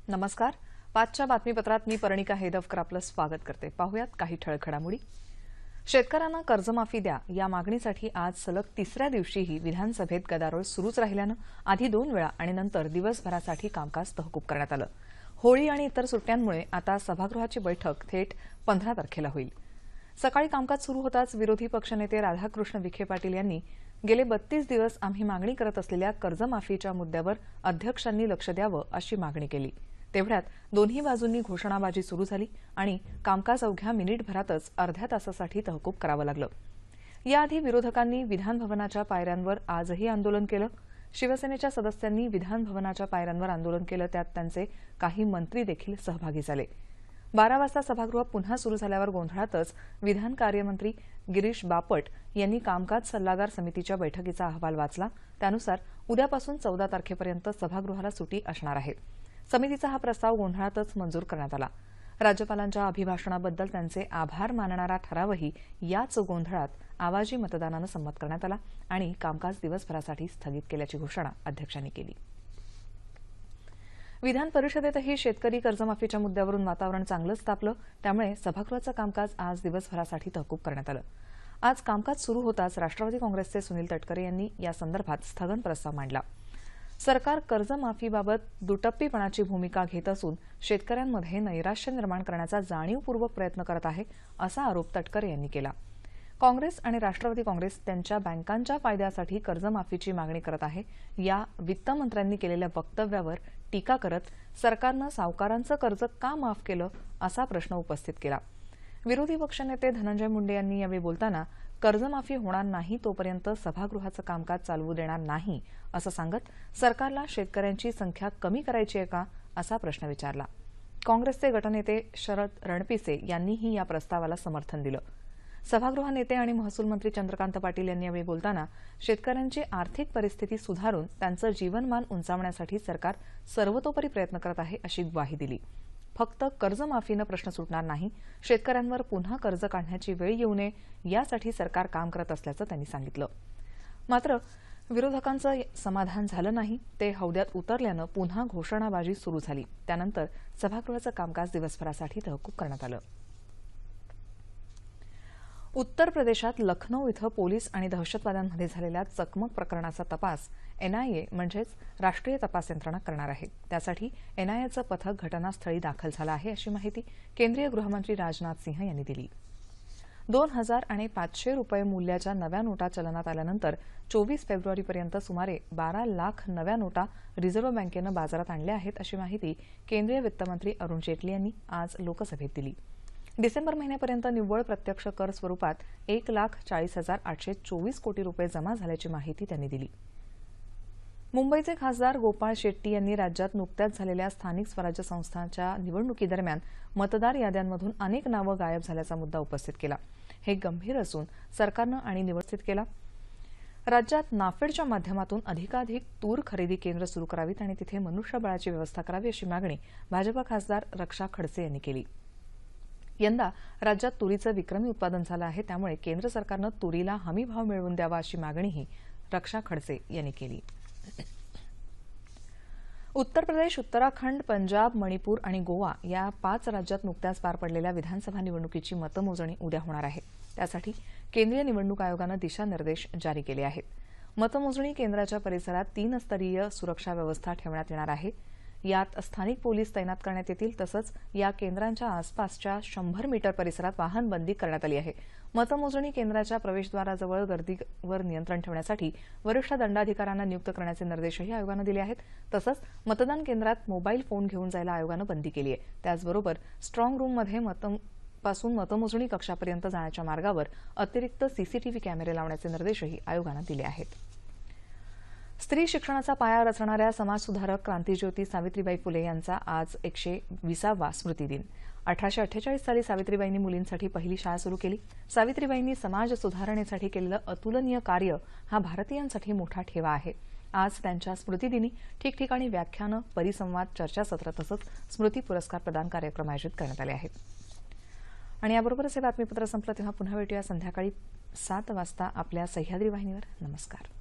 नमस्कार. पाचच्या बातमीपत्रात मी पर्णिका हेदवकर आपलं स्वागत करते. पाहुयात काही ठळक घडामोडी. शेतकऱ्यांना कर्जमाफी द्या या मागणीसाठी आज सलग तिसऱ्या दिवशीही विधानसभेत गदारोळ सुरूच राहिल्यानं आधी 2 वेळा आणि नंतर दिवसभरासाठी कामकाज तहकूब करण्यात आलं. होळी आणि इतर सुट्ट्यांमुळे आता सभागृहाची बैठक थेट 15 तारखेला होईल. सकाळी कामकाज सुरू होताच विरोधी पक्षनेते राधाकृष्ण विखे पाटील यांनी गेले 32 दिवस आम्ही मागणी करत असलेल्या कर्जमाफीच्या मुद्द्यावर अध्यक्षांनी लक्ष द्यावं अशी मागणी केली. तेवढ्यात दोन्ही बाजूंनी घोषणाबाजी सुरू झाली आणि कामकाज अवघ्या मिनिटभरातच अर्ध्या तासासाठी तहकूब करावं लागलं. याआधी विरोधकांनी विधानभवनाच्या पायऱ्यांवर आजही आंदोलन केलं. शिवसेनेच्या सदस्यांनी विधानभवनाच्या पायऱ्यांवर आंदोलन केलं. त्यात त्यांचे काही मंत्री देखील सहभागी झाले. 12 वाजता सभागृह पुन्हा सुरू झाल्यावर गोंधळातच विधान कार्यमंत्री गिरीश बापट यांनी कामकाज सल्लागार समितीच्या बैठकीचा अहवाल वाचला. त्यानुसार उद्यापासून 14 तारखेपर्यंत सभागृहाला सुटी असणार आहे. समितीचा हा प्रस्ताव गोंधळातच मंजूर करण्यात आला. राज्यपालांच्या अभिभाषणाबद्दल त्यांचे आभार मानणारा ठरावही याच गोंधळात आवाजी मतदानानं संमत करण्यात आला आणि कामकाज दिवसभरासाठी स्थगित केल्याची घोषणा अध्यक्षांनी केली. विधान परिषदेतही शेतकरी कर्जमाफीच्या मुद्द्यावरून वातावरण चांगलंच तापलं. त्यामुळे सभागृहाचं कामकाज आज दिवसभरासाठी तहकूब करण्यात आलं. आज कामकाज सुरू होताच राष्ट्रवादी काँग्रेसचे सुनील तटकरे यांनी या संदर्भात स्थगन प्रस्ताव मांडला. सरकार कर्जमाफीबाबत दुटप्पीपणाची भूमिका घेत असून शेतकऱ्यांमध्ये नैराश्य निर्माण करण्याचा जाणीवपूर्वक प्रयत्न करत आहे असा आरोप तटकरे यांनी केला. काँग्रेस आणि राष्ट्रवादी काँग्रेस त्यांच्या बँकांच्या फायद्यासाठी कर्जमाफीची मागणी करत आहे या वित्तमंत्र्यांनी केलेल्या वक्तव्यावर टीका करत सरकारनं सावकारांचं कर्ज का माफ केलं असा प्रश्न उपस्थित केला. विरोधी पक्षनेते धनंजय मुंडे यांनी यावेळी बोलताना कर्जमाफी होणार नाही तोपर्यंत सभागृहाचं कामकाज चालवू देणार नाही असं सांगत सरकारला शेतकऱ्यांची संख्या कमी करायची आहे का असा प्रश्न विचारला. काँग्रेसचे गटनेते शरद रणपिसे यांनीही या प्रस्तावाला समर्थन दिलं. सभागृह नेते आणि महसूल मंत्री चंद्रकांत पाटील यांनी यावेळी बोलताना शेतकऱ्यांची आर्थिक परिस्थिती सुधारून त्यांचं जीवनमान उंचावण्यासाठी सरकार सर्वतोपरी प्रयत्न करत आहे अशी ग्वाही दिली. फक्त कर्जमाफीनं प्रश्न सुटणार नाही, शेतकऱ्यांवर पुन्हा कर्ज काढण्याची वेळ येऊ नये यासाठी सरकार काम करत असल्याचं त्यांनी सांगितलं. मात्र विरोधकांचं समाधान झालं नाही. ते हौद्यात उतरल्यानं पुन्हा घोषणाबाजी सुरू झाली. त्यानंतर सभागृहाचं कामकाज दिवसभरासाठी तहकूब करण्यात आलं. उत्तर प्रदेशात लखनौ इथं पोलीस आणि दहशतवाद्यांमध्ये झालेल्या चकमक प्रकरणाचा तपास एनआयए म्हणजेच राष्ट्रीय तपास यंत्रणा करणार आहे. त्यासाठी एनआयएचं पथक घटनास्थळी दाखल झालं आहे अशी माहिती केंद्रीय गृहमंत्री राजनाथ सिंह यांनी दिली. 2000 आणि 500 रुपये मूल्याच्या नव्या नोटा चलनात आल्यानंतर 24 फेब्रुवारीपर्यंत सुमारे 12 लाख नव्या नोटा रिझर्व्ह बँकेनं बाजारात आणल्या आहेत अशी माहिती केंद्रीय वित्तमंत्री अरुण जेटली यांनी आज लोकसभेत दिली. डिसेंबर महिन्यापर्यंत निव्वळ प्रत्यक्ष कर स्वरूपात 1,40,824 कोटी रुपये जमा झाल्याची माहिती त्यांनी दिली. मुंबईचे खासदार गोपाळ शेट्टी यांनी राज्यात नुकत्याच झालेल्या स्थानिक स्वराज्य संस्थांच्या निवडणुकीदरम्यान मतदार याद्यांमधून अनेक नावं गायब झाल्याचा मुद्दा उपस्थित केला. हे गंभीर असून सरकारनं आणि निवडणूक केला. राज्यात नाफेडच्या माध्यमातून अधिकाधिक तूर खरेदी केंद्र सुरू करावीत आणि तिथे मनुष्यबळाची व्यवस्था करावी अशी मागणी भाजपा खासदार रक्षा खडसे यांनी केली. यंदा राज्यात तुरीचं विक्रमी उत्पादन झालं आहे. त्यामुळे केंद्र सरकारनं तुरीला हमी भाव मिळवून द्यावा अशी मागणीही रक्षा खडसे यांनी केली. उत्तर प्रदेश, उत्तराखंड, पंजाब, मणिपूर आणि गोवा या 5 राज्यात नुकत्याच पार पडलेल्या विधानसभा निवडणुकीची मतमोजणी उद्या होणार आहे. त्यासाठी केंद्रीय निवडणूक आयोगानं दिशानिर्देश जारी केले आहेत. मतमोजणी केंद्राच्या परिसरात 3 स्तरीय सुरक्षा व्यवस्था ठेवण्यात येणार आहे. यात स्थानिक पोलीस तैनात करण्यात येतील. तसंच या केंद्रांच्या आसपासच्या 100 मीटर परिसरात वाहन बंदी करण्यात आली आहे. मतमोजणी केंद्राच्या प्रवेशद्वाराजवळ गर्दीवर नियंत्रण ठेवण्यासाठी वरिष्ठ दंडाधिकाऱ्यांना नियुक्त करण्याचे निर्देशही आयोगानं दिले आहेत. तसंच मतदान केंद्रात मोबाईल फोन घेऊन जायला आयोगानं बंदी केली आहे. त्याचबरोबर स्ट्रॉंग रूममध्ये मतमोजणी कक्षापर्यंत जाण्याच्या मार्गावर अतिरिक्त सीसीटीव्ही कॅमेरे लावण्याचे निर्देशही आयोगानं दिले आहेत. स्त्री शिक्षणाचा पाया रचणाऱ्या समाजसुधारक क्रांतीज्योती सावित्रीबाई फुले यांचा आज 120वा स्मृतिदिन. 1848 साली सावित्रीबाईंनी मुलींसाठी पहिली शाळा सुरू केली. सावित्रीबाईंनी समाज सुधारणेसाठी केलेलं अतुलनीय कार्य हा भारतीयांसाठी मोठा ठेवा आहे. आज त्यांच्या स्मृतिदिनी ठिकठिकाणी व्याख्यानं, परिसंवाद, चर्चासत्र तसंच स्मृती पुरस्कार प्रदान कार्यक्रम आयोजित करण्यात आले आहेत. आणि याबरोबरच हे बातमीपत्र संपलं. तेव्हा पुन्हा भेटूया संध्याकाळी 7 वाजता आपल्या सह्याद्री वाहिनीवर. नमस्कार.